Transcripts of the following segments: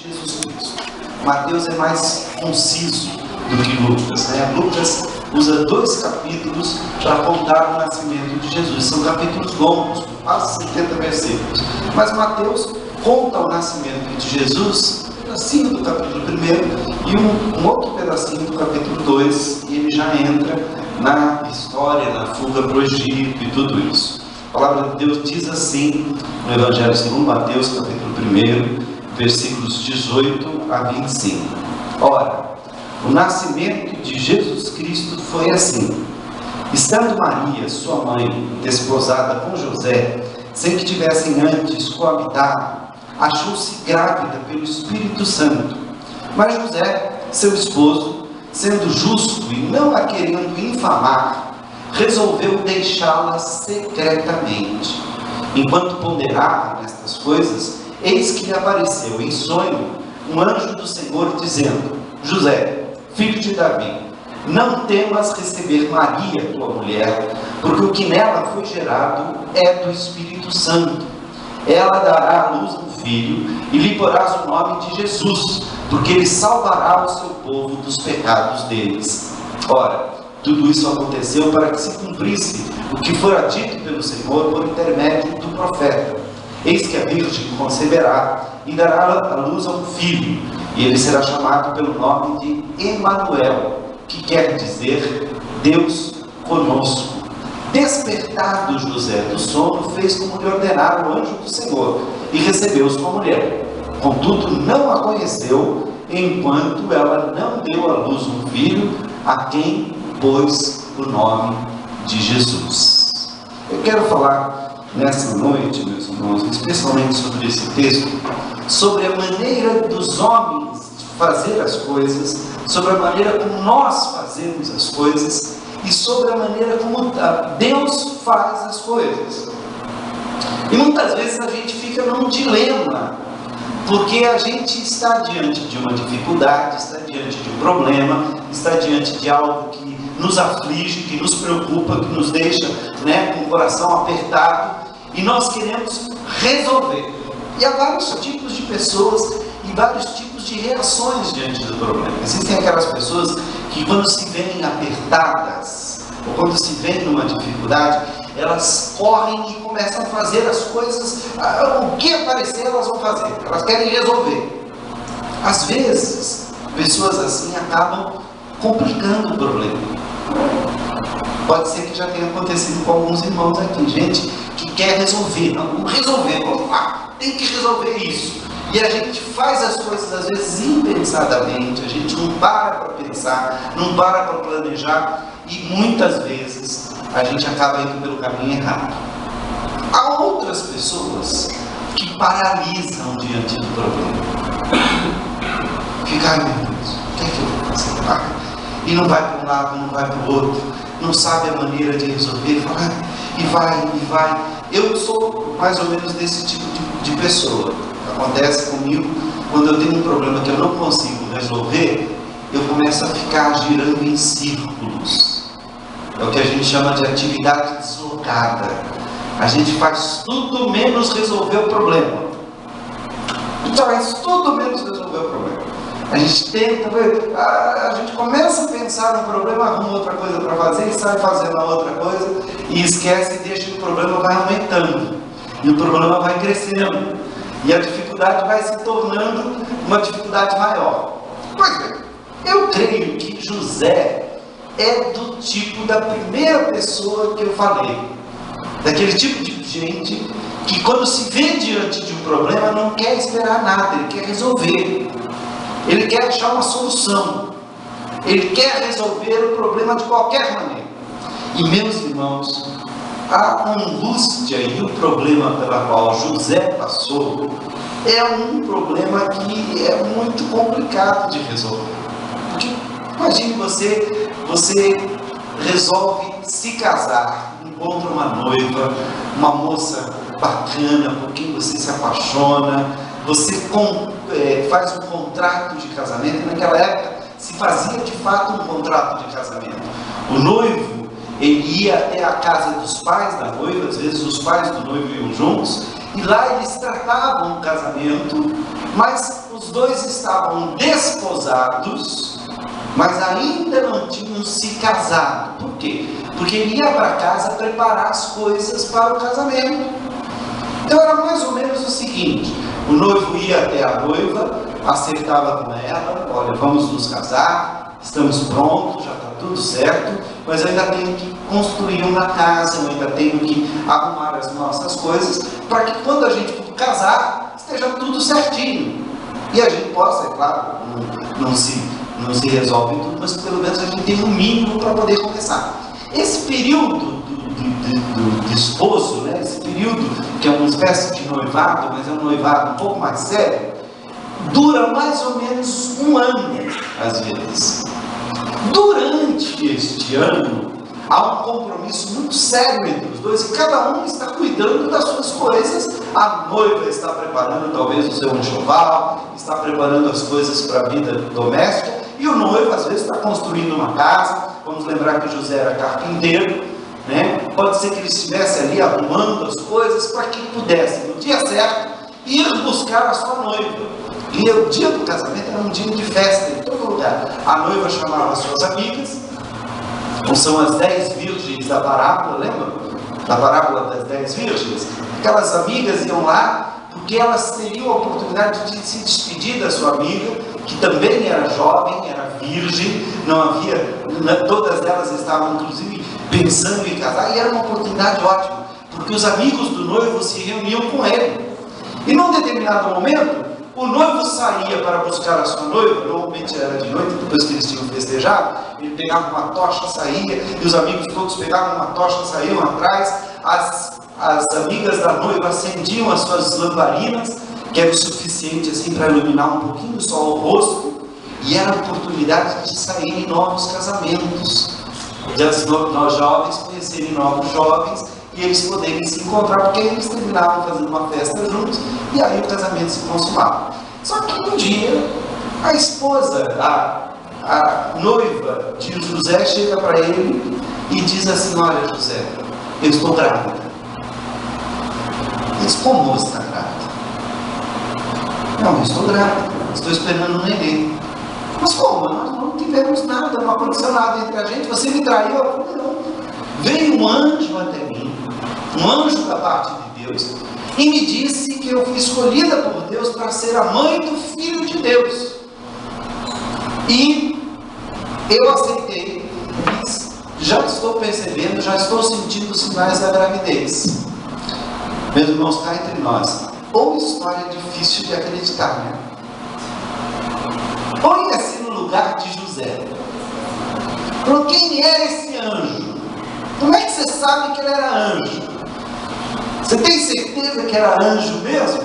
Jesus Cristo. Mateus é mais conciso do que Lucas, né? Lucas usa 2 capítulos para contar o nascimento de Jesus. São capítulos longos, quase 70 versículos. Mas Mateus conta o nascimento de Jesus, um pedacinho do capítulo 1 e um outro pedacinho do capítulo 2, e ele já entra na história, na fuga para o Egito e tudo isso. A palavra de Deus diz assim no Evangelho segundo Mateus, capítulo 1, versículos 18 a 25. Ora, o nascimento de Jesus Cristo foi assim. Estando Maria, sua mãe, desposada com José, sem que tivessem antes coabitado, achou-se grávida pelo Espírito Santo. Mas José, seu esposo, sendo justo e não a querendo infamar, resolveu deixá-la secretamente. Enquanto ponderava nestas coisas, eis que lhe apareceu em sonho um anjo do Senhor, dizendo: José, filho de Davi, não temas receber Maria, tua mulher, porque o que nela foi gerado é do Espírito Santo. Ela dará à luz um filho, e lhe porás o nome de Jesus, porque ele salvará o seu povo dos pecados deles. Ora, tudo isso aconteceu para que se cumprisse o que fora dito pelo Senhor por intermédio do profeta. Eis que a Virgem conceberá e dará à luz a um filho, e ele será chamado pelo nome de Emanuel, que quer dizer Deus conosco. Despertado José do sono, fez como lhe ordenara o anjo do Senhor, e recebeu-os com a mulher. Contudo, não a conheceu, enquanto ela não deu à luz um filho, a quem pôs o nome de Jesus. Eu quero falar nessa noite, meus irmãos, especialmente sobre esse texto, sobre a maneira dos homens de fazer as coisas, sobre a maneira como nós fazemos as coisas e sobre a maneira como Deus faz as coisas. E muitas vezes a gente fica num dilema, porque a gente está diante de uma dificuldade, está diante de um problema, está diante de algo que nos aflige, que nos preocupa, que nos deixa, com o coração apertado, e nós queremos resolver. E há vários tipos de pessoas e vários tipos de reações diante do problema. Existem aquelas pessoas que, quando se veem apertadas, ou quando se veem numa dificuldade, elas correm e começam a fazer as coisas, o que aparecer elas vão fazer, elas querem resolver. Às vezes, pessoas assim acabam complicando o problema. Pode ser que já tenha acontecido com alguns irmãos aqui, gente que quer resolver, vamos resolver, vamos lá, tem que resolver isso. E a gente faz as coisas às vezes impensadamente, a gente não para pensar, não para planejar, e muitas vezes a gente acaba indo pelo caminho errado. Há outras pessoas que paralisam diante do problema. Fica, ai meu Deus, o que é que eu vou fazer? E não vai para um lado, não vai para o outro, não sabe a maneira de resolver, fala, e vai. Eu sou mais ou menos desse tipo de pessoa. Acontece comigo, quando eu tenho um problema que eu não consigo resolver, eu começo a ficar girando em círculos. É o que a gente chama de atividade deslocada. A gente faz tudo menos resolver o problema. Faz tudo menos resolver o problema. A gente tenta, a gente começa a pensar no problema, arruma outra coisa para fazer e sai fazendo a outra coisa e esquece e deixa que o problema vai aumentando. E o problema vai crescendo. E a dificuldade vai se tornando uma dificuldade maior. Pois bem, eu creio que José é do tipo da primeira pessoa que eu falei. Daquele tipo de gente que, quando se vê diante de um problema, não quer esperar nada, ele quer resolver. Ele quer achar uma solução. Ele quer resolver o problema de qualquer maneira. E, meus irmãos, a angústia e o problema pela qual José passou é um problema que é muito complicado de resolver. Porque imagine você resolve se casar, encontra uma noiva, uma moça bacana por quem você se apaixona, você faz um contrato de casamento. E naquela época se fazia de fato um contrato de casamento. O noivo, ele ia até a casa dos pais da noiva, às vezes os pais do noivo iam juntos, e lá eles tratavam o casamento, mas os dois estavam desposados, mas ainda não tinham se casado. Por quê? Porque ele ia para casa preparar as coisas para o casamento. Então era mais ou menos o seguinte: o noivo ia até a noiva, acertava com ela, olha, vamos nos casar, estamos prontos, já está tudo certo, mas eu ainda tenho que construir uma casa, eu ainda tenho que arrumar as nossas coisas, para que quando a gente for casar, esteja tudo certinho. E a gente possa, é claro, não se resolve tudo, mas pelo menos a gente tem um mínimo para poder começar. Esse período do esposo, né, esse período que é uma espécie de noivado, mas é um noivado um pouco mais sério, dura mais ou menos um ano, às vezes. Durante este ano, há um compromisso muito sério entre os dois, e cada um está cuidando das suas coisas. A noiva está preparando talvez o seu enxoval, está preparando as coisas para a vida doméstica, e o noivo às vezes está construindo uma casa. Vamos lembrar que José era carpinteiro, né? Pode ser que ele estivesse ali arrumando as coisas para que pudesse, no dia certo, ir buscar a sua noiva. E o dia do casamento era um dia de festa em todo lugar. A noiva chamava as suas amigas, são as 10 virgens da parábola, lembra? Da parábola das 10 virgens. Aquelas amigas iam lá porque elas teriam a oportunidade de se despedir da sua amiga, que também era jovem, era virgem, não havia, todas elas estavam inclusive pensando em casar, e era uma oportunidade ótima, porque os amigos do noivo se reuniam com ele. E num determinado momento, o noivo saía para buscar a sua noiva, normalmente era de noite, depois que eles tinham festejado, ele pegava uma tocha, saía, e os amigos todos pegavam uma tocha, saíam atrás, as amigas da noiva acendiam as suas lamparinas, que era o suficiente assim para iluminar um pouquinho só o rosto, e era a oportunidade de saírem novos casamentos, de as jovens conhecerem novos jovens, e eles poderem se encontrar, porque eles terminavam fazendo uma festa juntos, e aí o casamento se consumava. Só que um dia, a esposa, a noiva de José, chega para ele e diz assim: olha, José, eu estou grávida. Ele diz: como você está grávida? Não, eu estou grávida, estou esperando um neném. Mas como? Nós não tivemos nada, não aconteceu nada entre a gente, você me traiu? Eu falei: não. Veio um anjo até mim, um anjo da parte de Deus, e me disse que eu fui escolhida por Deus para ser a mãe do Filho de Deus. E eu aceitei, mas já estou percebendo, já estou sentindo os sinais da gravidez. Meus irmãos, cá entre nós, ou história difícil de acreditar, né? Ponha-se no lugar de José. Por quem era esse anjo? Como é que você sabe que ele era anjo? Você tem certeza que era anjo mesmo?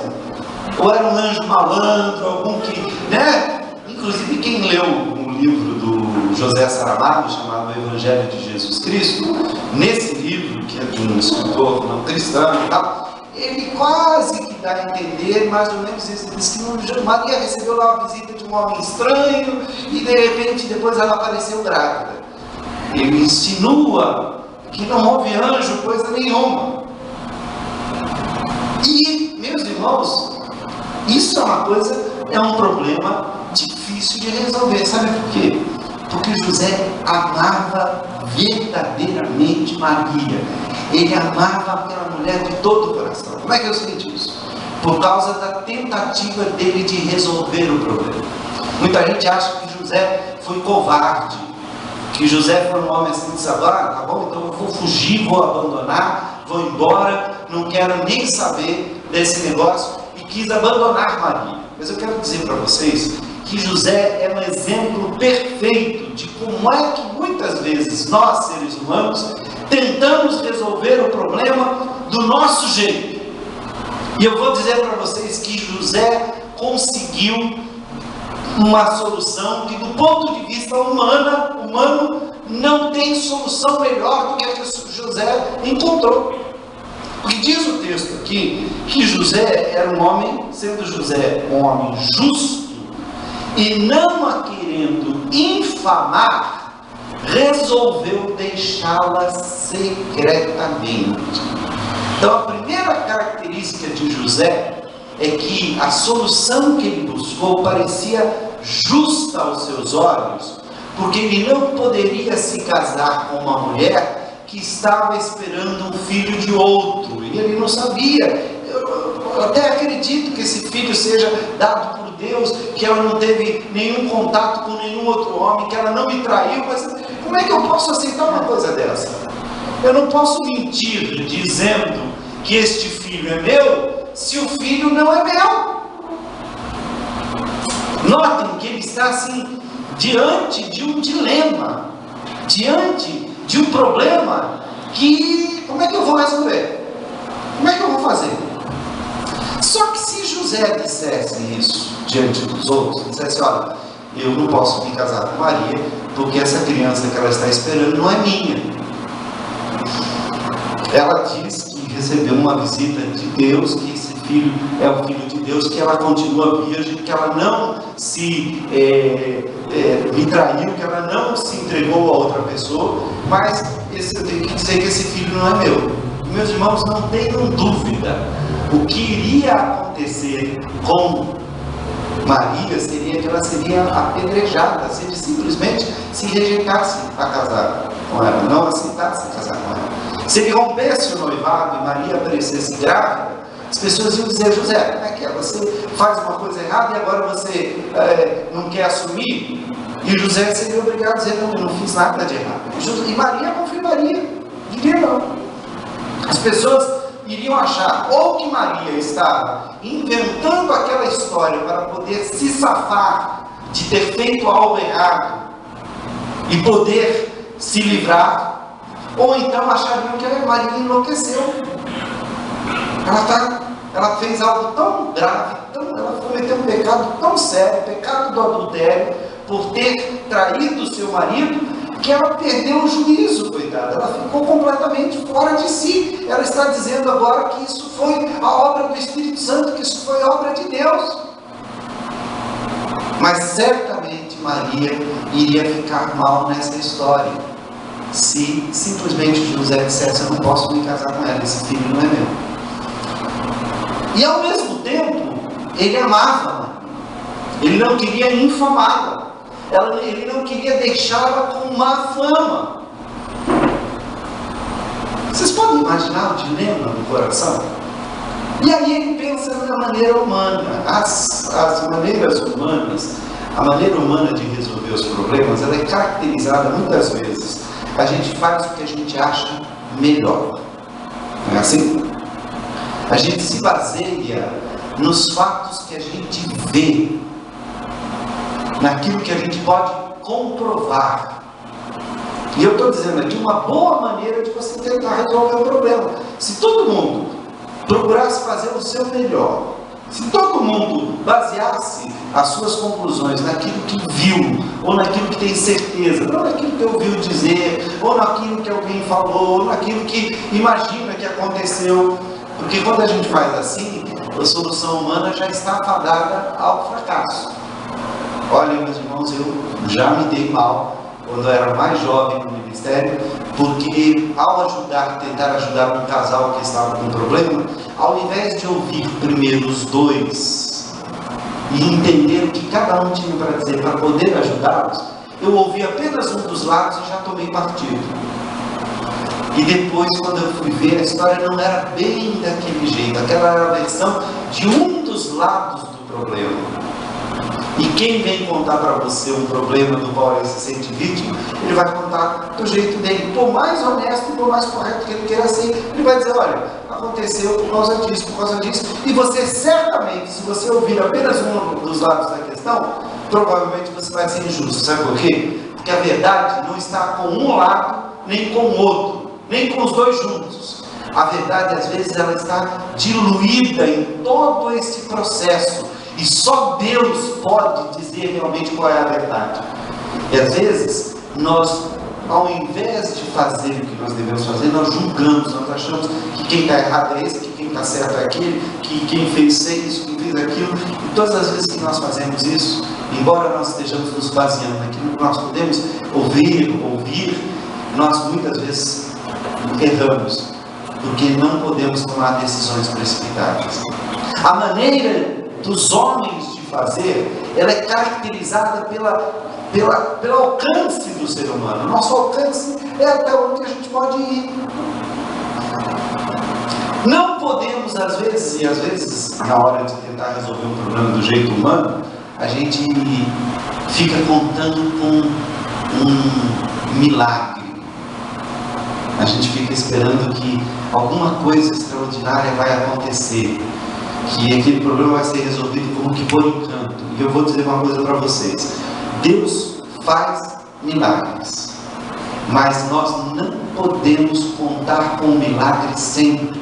Ou era um anjo malandro, algum que, né? Inclusive quem leu um livro do José Saramago, chamado O Evangelho de Jesus Cristo, nesse livro, que é de um escritor não cristão e tal, ele quase que dá a entender, mais ou menos isso, ele diz que Maria recebeu lá uma visita de um homem estranho, e de repente depois ela apareceu grávida. Ele insinua que não houve anjo, coisa nenhuma. E, meus irmãos, isso é uma coisa, é um problema difícil de resolver. Sabe por quê? Porque José amava verdadeiramente Maria. Ele amava aquela mulher de todo o coração. Como é que eu sei disso? Por causa da tentativa dele de resolver o problema. Muita gente acha que José foi covarde, que José foi um homem assim de saber: tá bom, então eu vou fugir, vou abandonar, vou embora, não quero nem saber desse negócio, e quis abandonar Maria. Mas eu quero dizer para vocês que José é um exemplo perfeito de como é que muitas vezes nós, seres humanos, tentamos resolver o problema do nosso jeito. E eu vou dizer para vocês que José conseguiu uma solução que, do ponto de vista humano, não tem solução melhor do que a que José encontrou. Porque diz o texto aqui que José era um homem, sendo José um homem justo, e não a querendo infamar, resolveu deixá-la secretamente. Então a primeira característica de José é que a solução que ele buscou parecia justa aos seus olhos, porque ele não poderia se casar com uma mulher que estava esperando um filho de outro, e ele não sabia. Eu até acredito que esse filho seja dado por Deus, que ela não teve nenhum contato com nenhum outro homem, que ela não me traiu, mas como é que eu posso aceitar uma coisa dessa? Eu não posso mentir dizendo que este filho é meu, se o filho não é meu. Notem que ele está assim, diante de um dilema, diante de um problema que, como é que eu vou resolver? Como é que eu vou fazer? Só que se José dissesse isso diante dos outros, dissesse, olha, eu não posso me casar com Maria, porque essa criança que ela está esperando não é minha. Ela diz que recebeu uma visita de Deus, que esse filho é o filho de Deus, que ela continua virgem, que ela não se me traiu, que ela não se entregou a outra pessoa, mas eu tenho que dizer que esse filho não é meu. Meus irmãos, não tenham dúvida, o que iria acontecer com Maria seria que ela seria apedrejada se ele simplesmente se rejeitasse a casar com ela, não aceitasse casar com ela. Se ele rompesse o noivado e Maria aparecesse grávida, as pessoas iam dizer, José, como é que é? Você faz uma coisa errada e agora você não quer assumir? E José seria obrigado a dizer, não, eu não fiz nada de errado. E Maria confirmaria, diria não. As pessoas iriam achar ou que Maria estava inventando aquela história para poder se safar de ter feito algo errado e poder se livrar, ou então achariam que a Maria enlouqueceu. Ela fez algo tão grave, ela cometeu um pecado tão sério, o pecado do adultério, por ter traído o seu marido, que ela perdeu o juízo, coitada. Ela ficou completamente fora de si. Ela está dizendo agora que isso foi a obra do Espírito Santo, que isso foi obra de Deus. Mas certamente Maria iria ficar mal nessa história, se simplesmente José dissesse, eu não posso me casar com ela, esse filho não é meu. E ao mesmo tempo, ele amava, ele não queria infamá-la. Ele não queria deixá-la com má fama. Vocês podem imaginar o dilema do coração? E aí ele pensa na maneira humana. As maneiras humanas, a maneira humana de resolver os problemas, ela é caracterizada muitas vezes. A gente faz o que a gente acha melhor. Não é assim? A gente se baseia nos fatos que a gente vê, naquilo que a gente pode comprovar. E eu estou dizendo aqui uma boa maneira de você tentar resolver o problema. Se todo mundo procurasse fazer o seu melhor, se todo mundo baseasse as suas conclusões naquilo que viu, ou naquilo que tem certeza, não naquilo que ouviu dizer, ou naquilo que alguém falou, ou naquilo que imagina que aconteceu, porque quando a gente faz assim, a solução humana já está fadada ao fracasso. Olha, meus irmãos, eu já me dei mal quando eu era mais jovem no ministério, porque ao tentar ajudar um casal que estava com um problema, ao invés de ouvir primeiro os dois e entender o que cada um tinha para dizer para poder ajudá-los, eu ouvi apenas um dos lados e já tomei partido. E depois, quando eu fui ver, a história não era bem daquele jeito, aquela era a versão de um dos lados do problema. E quem vem contar para você um problema do qual ele se sente vítima, ele vai contar do jeito dele, por mais honesto e por mais correto que ele queira ser. Ele vai dizer, olha, aconteceu por causa disso. E você certamente, se você ouvir apenas um dos lados da questão, provavelmente você vai ser injusto. Sabe por quê? Porque a verdade não está com um lado, nem com o outro, nem com os dois juntos. A verdade, às vezes, ela está diluída em todo esse processo. E só Deus pode dizer realmente qual é a verdade. E às vezes, nós, ao invés de fazer o que nós devemos fazer, nós julgamos, nós achamos que quem está errado é esse, que quem está certo é aquele, que quem fez isso, quem fez aquilo. E todas as vezes que nós fazemos isso, embora nós estejamos nos baseando naquilo que nós podemos ouvir, nós muitas vezes erramos, porque não podemos tomar decisões precipitadas. A maneira dos homens de fazer, ela é caracterizada pelo alcance do ser humano. Nosso alcance é até onde a gente pode ir. Não podemos, às vezes, na hora de tentar resolver um problema do jeito humano, a gente fica contando com um milagre. A gente fica esperando que alguma coisa extraordinária vai acontecer, que aquele problema vai ser resolvido como que por encanto. E eu vou dizer uma coisa para vocês: Deus faz milagres, mas nós não podemos contar com o milagre sempre,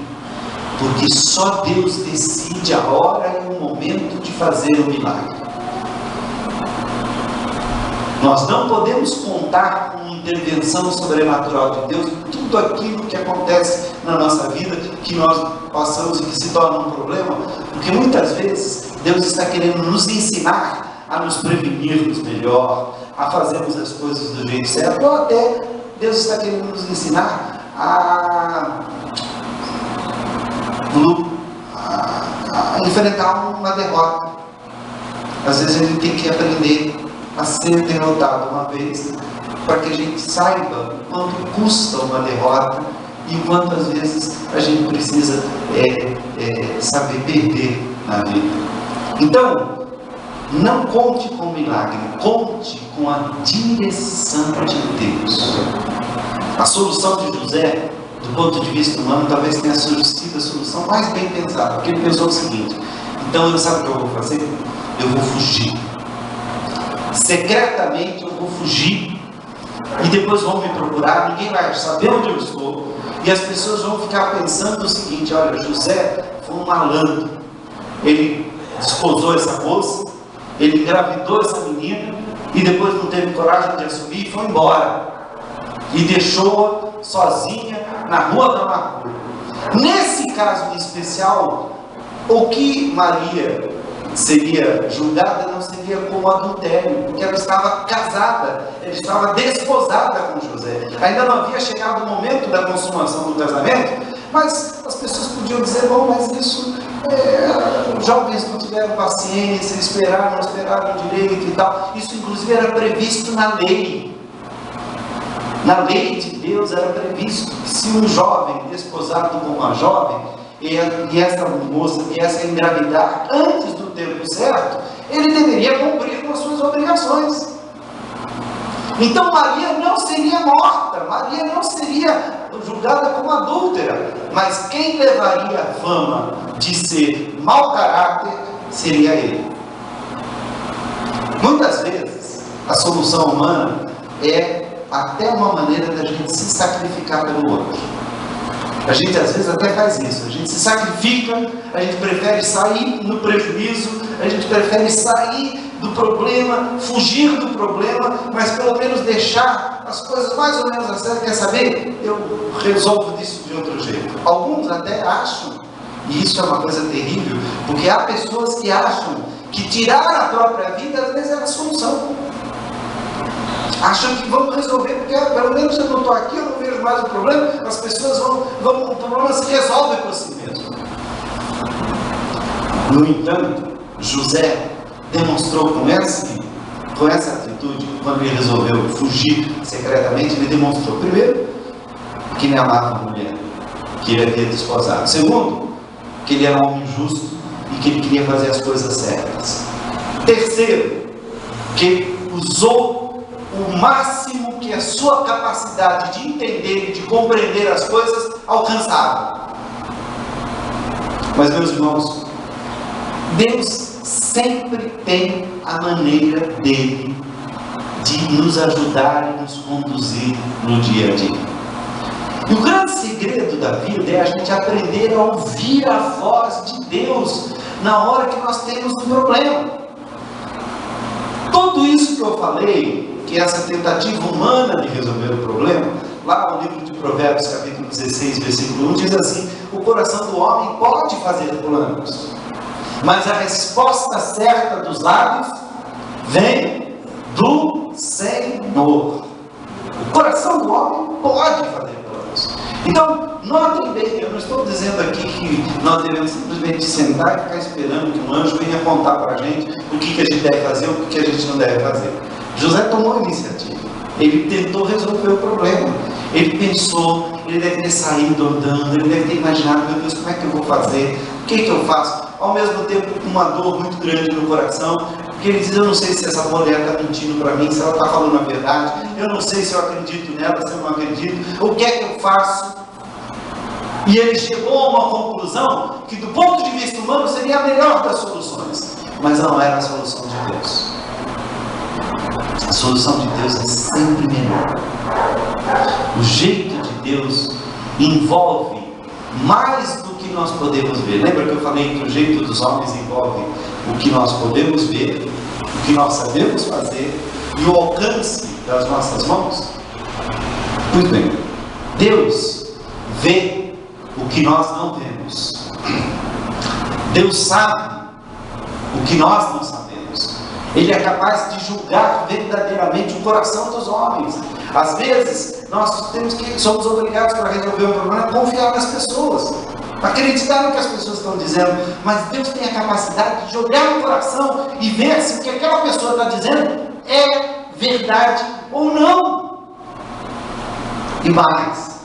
porque só Deus decide a hora e o momento de fazer o milagre. Nós não podemos contar com a intervenção sobrenatural de Deus em tudo aquilo que acontece na nossa vida, que nós passamos e que se torna um problema, porque muitas vezes Deus está querendo nos ensinar a nos prevenirmos melhor, a fazermos as coisas do jeito certo, ou até Deus está querendo nos ensinar a enfrentar uma derrota. Às vezes a gente tem que aprender a ser derrotado uma vez, para que a gente saiba quanto custa uma derrota e quantas vezes a gente precisa saber perder na vida. Então, não conte com o milagre, conte com a direção de Deus. A solução de José, do ponto de vista humano, talvez tenha sido a solução mais bem pensada, porque ele pensou o seguinte: então, sabe o que eu vou fazer? Eu vou fugir. Secretamente eu vou fugir, e depois vão me procurar, ninguém vai saber onde eu estou, e as pessoas vão ficar pensando o seguinte: olha, José foi um malandro, ele desposou essa moça, ele engravidou essa menina, e depois não teve coragem de assumir e foi embora, e deixou-a sozinha na rua da amargura. Nesse caso em especial, o que Maria seria julgada não seria como adultério, porque ela estava casada, ela estava desposada com José. Ainda não havia chegado o momento da consumação do casamento, mas as pessoas podiam dizer: bom, mas isso, os jovens não tiveram paciência, esperaram direito e tal. Isso inclusive era previsto na lei. Na lei de Deus era previsto que se um jovem desposado com uma jovem, e essa moça viesse a engravidar antes do tempo certo, ele deveria cumprir com as suas obrigações. Então Maria não seria morta, Maria não seria julgada como adúltera, mas quem levaria a fama de ser mau caráter seria ele. Muitas vezes a solução humana é até uma maneira da gente se sacrificar pelo outro. A gente às vezes até faz isso, a gente se sacrifica, a gente prefere sair no prejuízo, a gente prefere sair do problema, fugir do problema, mas pelo menos deixar as coisas mais ou menos a sério. Quer saber? Eu resolvo disso de outro jeito. Alguns até acham, e isso é uma coisa terrível, porque há pessoas que acham que tirar a própria vida às vezes é a solução. Acham que vão resolver, porque pelo menos eu não estou aqui, eu não vejo mais o problema, as pessoas o problema se resolve por si mesmo. No entanto, José demonstrou com essa atitude, quando ele resolveu fugir secretamente, ele demonstrou, primeiro, que ele amava a mulher que ele havia desposado. Segundo, que ele era um homem justo e que ele queria fazer as coisas certas. Terceiro, que ele usou o máximo que a sua capacidade de entender e de compreender as coisas alcançava. Mas, meus irmãos, Deus sempre tem a maneira dele de nos ajudar e nos conduzir no dia a dia. E o grande segredo da vida é a gente aprender a ouvir a voz de Deus na hora que nós temos um problema. Tudo isso que eu falei, que essa tentativa humana de resolver o problema, lá no livro de Provérbios, capítulo 16, versículo 1, diz assim: o coração do homem pode fazer planos, mas a resposta certa dos lábios vem do Senhor. O coração do homem pode fazer planos. Então, notem bem, eu não estou dizendo aqui que nós devemos simplesmente sentar e ficar esperando que um anjo venha apontar para a gente o que a gente deve fazer, o que a gente não deve fazer. José tomou a iniciativa, ele tentou resolver o problema, ele pensou, ele deve ter saído andando, ele deve ter imaginado, meu Deus, como é que eu vou fazer, o que eu faço? Ao mesmo tempo, com uma dor muito grande no coração, porque ele diz, eu não sei se essa mulher está mentindo para mim, se ela está falando a verdade, eu não sei se eu acredito nela, se eu não acredito, o que é que eu faço? E ele chegou a uma conclusão que, do ponto de vista humano, seria a melhor das soluções, mas não era a solução de Deus. A solução de Deus é sempre melhor. O jeito de Deus envolve mais do que nós podemos ver. Lembra que eu falei que o jeito dos homens envolve o que nós podemos ver, o que nós sabemos fazer e o alcance das nossas mãos? Muito bem, Deus vê o que nós não vemos. Deus sabe o que nós não sabemos. Ele é capaz de julgar verdadeiramente o coração dos homens. Às vezes, nós somos obrigados para resolver um problema a confiar nas pessoas, acreditar no que as pessoas estão dizendo, mas Deus tem a capacidade de olhar no coração e ver se o que aquela pessoa está dizendo é verdade ou não. E mais,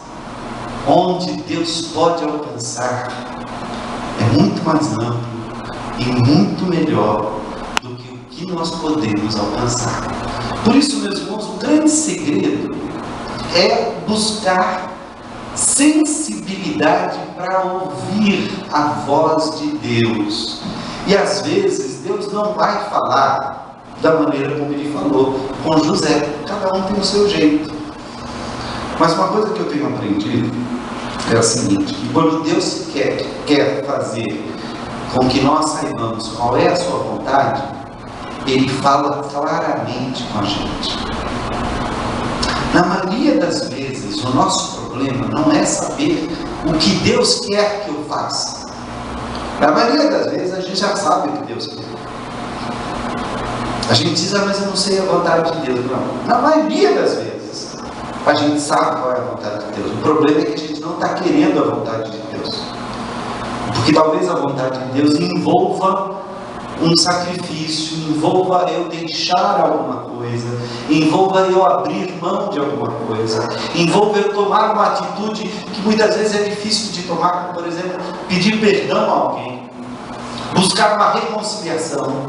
onde Deus pode alcançar é muito mais amplo e muito melhor do que o que nós podemos alcançar. Por isso, meus irmãos, o grande segredo é buscar sensibilidade para ouvir a voz de Deus. E às vezes Deus não vai falar da maneira como ele falou com José. Cada um tem o seu jeito. Mas uma coisa que eu tenho aprendido é a seguinte, que quando Deus quer fazer com que nós saibamos qual é a sua vontade, Ele fala claramente com a gente. Na maioria das vezes, o nosso problema não é saber o que Deus quer que eu faça. Na maioria das vezes, a gente já sabe o que Deus quer. A gente diz, mas eu não sei a vontade de Deus. Não. Na maioria das vezes, a gente sabe qual é a vontade de Deus. O problema é que a gente não está querendo a vontade de Deus. Porque talvez a vontade de Deus envolva um sacrifício, envolva eu deixar alguma coisa, envolva eu abrir mão de alguma coisa, envolva eu tomar uma atitude que muitas vezes é difícil de tomar, como por exemplo, pedir perdão a alguém, buscar uma reconciliação,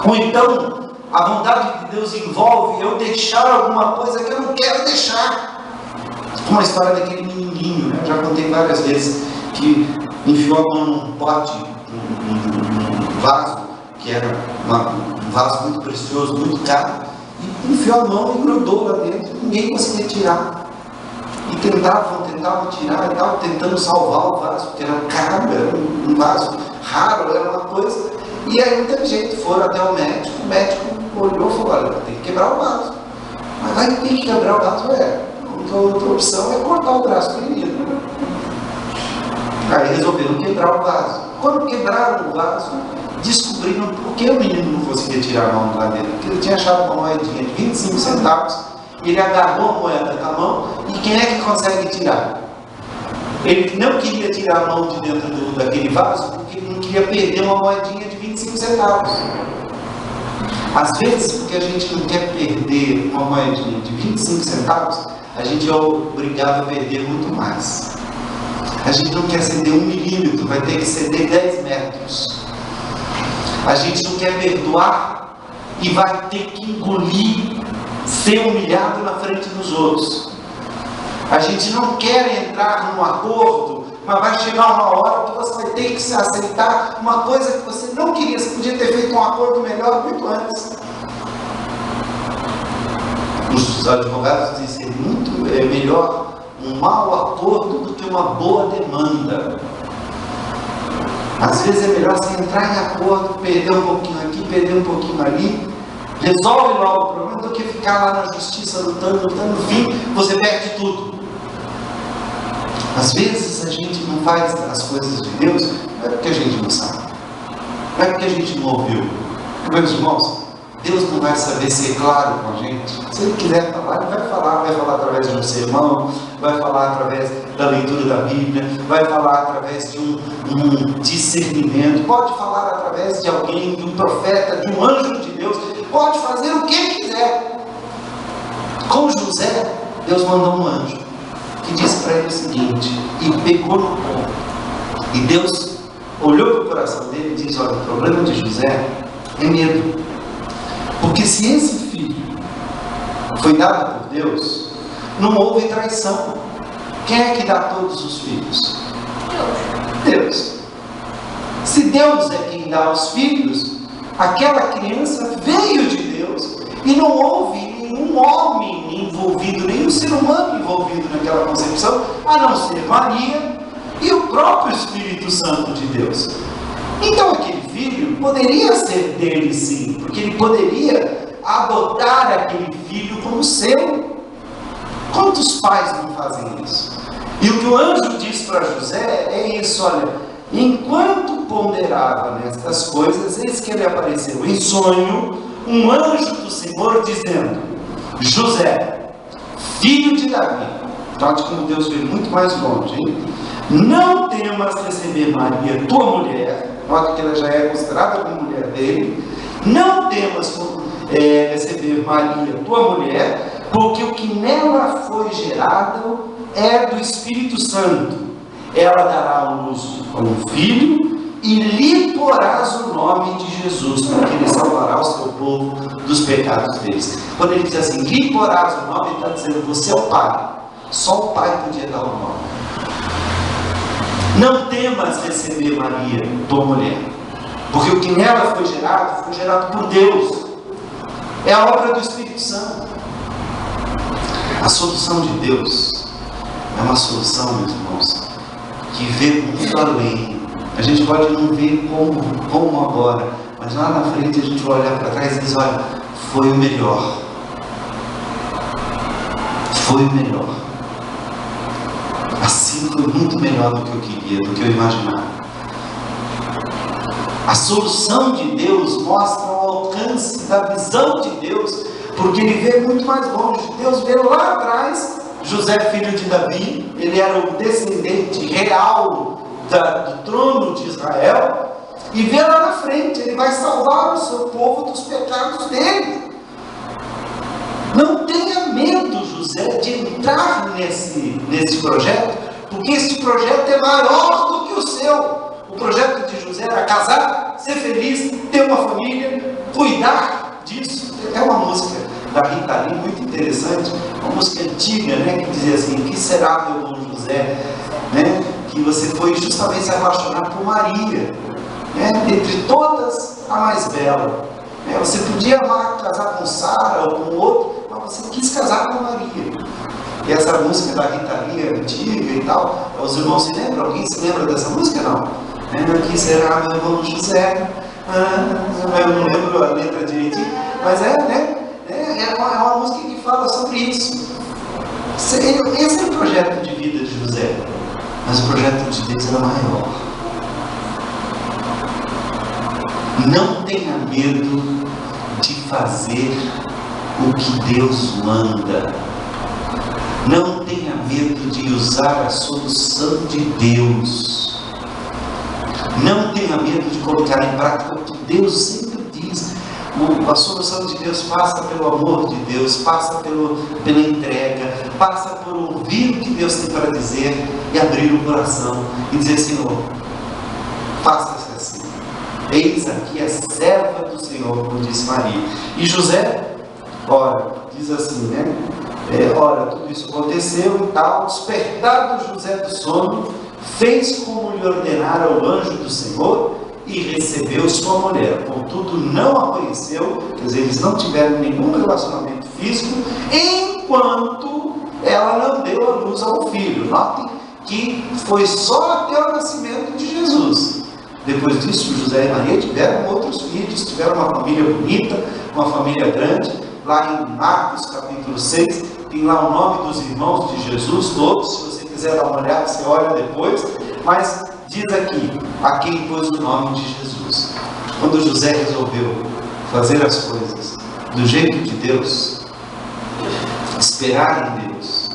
ou então a vontade de Deus envolve eu deixar alguma coisa que eu não quero deixar. Uma história daquele menininho, né? Eu já contei várias vezes, que enfiou a mão num pote, num vaso, que era um vaso muito precioso, muito caro, e enfiou a mão e grudou lá dentro, ninguém conseguia tirar. E tentavam tirar e tal, tentando salvar o vaso, porque era caro, era um vaso raro, era uma coisa. E aí não teve jeito, foram até o médico olhou e falou, olha, tem que quebrar o vaso. Mas vai ter que quebrar o vaso, a outra opção é cortar o braço do menino. Aí resolveram quebrar o vaso. Quando quebraram o vaso, descobriram por que o menino não conseguia tirar a mão lá dentro. Porque ele tinha achado uma moedinha de 25 centavos, ele agarrou a moeda com a mão, e quem é que consegue tirar? Ele não queria tirar a mão de dentro daquele vaso, porque ele não queria perder uma moedinha de 25 centavos. Às vezes, porque a gente não quer perder uma moedinha de 25 centavos, a gente é obrigado a perder muito mais. A gente não quer ceder 1 milímetro, vai ter que ceder 10 metros. A gente não quer perdoar e vai ter que engolir, ser humilhado na frente dos outros. A gente não quer entrar num acordo, mas vai chegar uma hora que você vai ter que se aceitar uma coisa que você não queria. Você podia ter feito um acordo melhor muito antes. Os advogados dizem que é melhor um mau acordo do que uma boa demanda. Às vezes é melhor você entrar em acordo, perder um pouquinho aqui, perder um pouquinho ali, resolve logo o problema, do que ficar lá na justiça lutando, no fim você perde tudo. Às vezes a gente não faz as coisas de Deus, não é porque a gente não sabe, não é porque a gente não ouviu. Meus irmãos, Deus não vai saber ser claro com a gente? Se Ele quiser falar, Ele vai falar através de um sermão, vai falar através da leitura da Bíblia, vai falar através de um discernimento, pode falar através de alguém, de um profeta, de um anjo de Deus, pode fazer o que quiser. Com José, Deus mandou um anjo, que disse para ele o seguinte, e pegou no ponto. E Deus olhou para o coração dele e disse, olha, o problema de José é medo. Porque se esse filho foi dado por Deus, não houve traição. Quem é que dá todos os filhos? Deus. Se Deus é quem dá os filhos, aquela criança veio de Deus e não houve nenhum homem envolvido, nenhum ser humano envolvido naquela concepção, a não ser Maria e o próprio Espírito Santo de Deus. Então aquele filho poderia ser dele sim, porque ele poderia adotar aquele filho como seu. Quantos pais não fazem isso? E o que o anjo diz para José é isso, olha, enquanto ponderava nestas coisas, eis que ele apareceu em sonho, um anjo do Senhor dizendo, José, filho de Davi, note como Deus veio muito mais longe, hein? Não temas receber Maria, tua mulher, note que ela já é considerada como mulher dele, não temas receber Maria, tua mulher, porque o que nela foi gerado é do Espírito Santo. Ela dará à luz a um filho e lhe porás o nome de Jesus, porque ele salvará o seu povo dos pecados deles. Quando ele diz assim, lhe porás o nome, ele está dizendo, você é o pai. Só o pai podia dar o nome. Não temas receber Maria, tua mulher, porque o que nela foi gerado por Deus. É a obra do Espírito Santo. A solução de Deus é uma solução, meus irmãos, que vê muito além. A gente pode não ver como agora, mas lá na frente a gente vai olhar para trás e diz, olha, foi o melhor. Foi o melhor. Assim foi muito melhor do que eu queria, do que eu imaginava. A solução de Deus mostra o alcance da visão de Deus, porque ele vê muito mais longe. Deus vê lá atrás, José, filho de Davi, ele era o descendente real do trono de Israel, e vê lá na frente, ele vai salvar o seu povo dos pecados dele. Não tenha medo, José, de entrar nesse projeto, porque esse projeto é maior do que o seu. O projeto de José era casar, ser feliz, ter uma família, cuidar disso. É uma música da Rita Lee muito interessante, uma música antiga, né, que dizia assim, que será meu bom José, né, que você foi justamente se apaixonar por Maria, né, entre todas a mais bela. Você podia amar, casar com Sara ou com outro, mas você quis casar com Maria. E essa música da Rita Lee é antiga e tal, os irmãos se lembram? Alguém se lembra dessa música? Não? Que será meu bom José? Eu não lembro a letra direitinho, mas é uma música que fala sobre isso. Esse é o projeto de vida de José, mas o projeto de Deus era maior. Não tenha medo de fazer o que Deus manda. Não tenha medo de usar a solução de Deus. Não tenha medo de colocar em prática o que Deus sempre diz. A solução de Deus passa pelo amor de Deus, passa pela entrega, passa por ouvir o que Deus tem para dizer e abrir o coração e dizer, Senhor, faça-se assim. Eis aqui a serva do Senhor, como disse Maria. E José, ora, diz assim, né? Ora, tudo isso aconteceu e tal, despertado José do sono, fez como lhe ordenara o anjo do Senhor e recebeu sua mulher. Contudo, não a conheceu, quer dizer, eles não tiveram nenhum relacionamento físico, enquanto ela não deu a luz ao filho. Notem que foi só até o nascimento de Jesus. Depois disso, José e Maria tiveram outros filhos, tiveram uma família bonita, uma família grande. Lá em Marcos capítulo 6, tem lá o nome dos irmãos de Jesus, todos. Se você quiser dar uma olhada, você olha depois. Mas diz aqui, a quem pôs o nome de Jesus. Quando José resolveu fazer as coisas do jeito de Deus, esperar em Deus,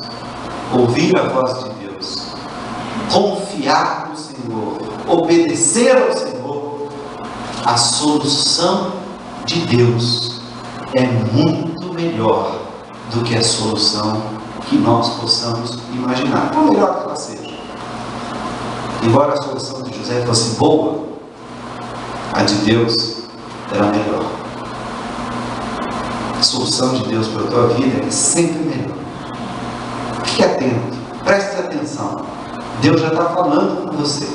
ouvir a voz de Deus, confiar no Senhor, obedecer ao Senhor, a solução de Deus é muito melhor do que a solução que nós possamos imaginar, por melhor que ela seja. Embora a solução de José fosse boa, a de Deus era melhor. A solução de Deus para a tua vida é sempre melhor. Fique atento, preste atenção. Deus já está falando com você.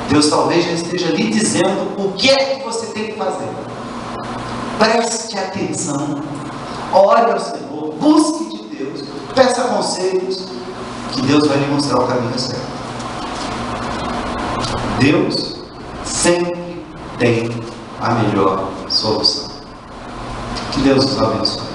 Deus talvez já esteja lhe dizendo o que é que você tem que fazer. Preste atenção, ore ao Senhor, busque de Deus, peça conselhos, que Deus vai lhe mostrar o caminho certo. Deus sempre tem a melhor solução. Que Deus nos abençoe.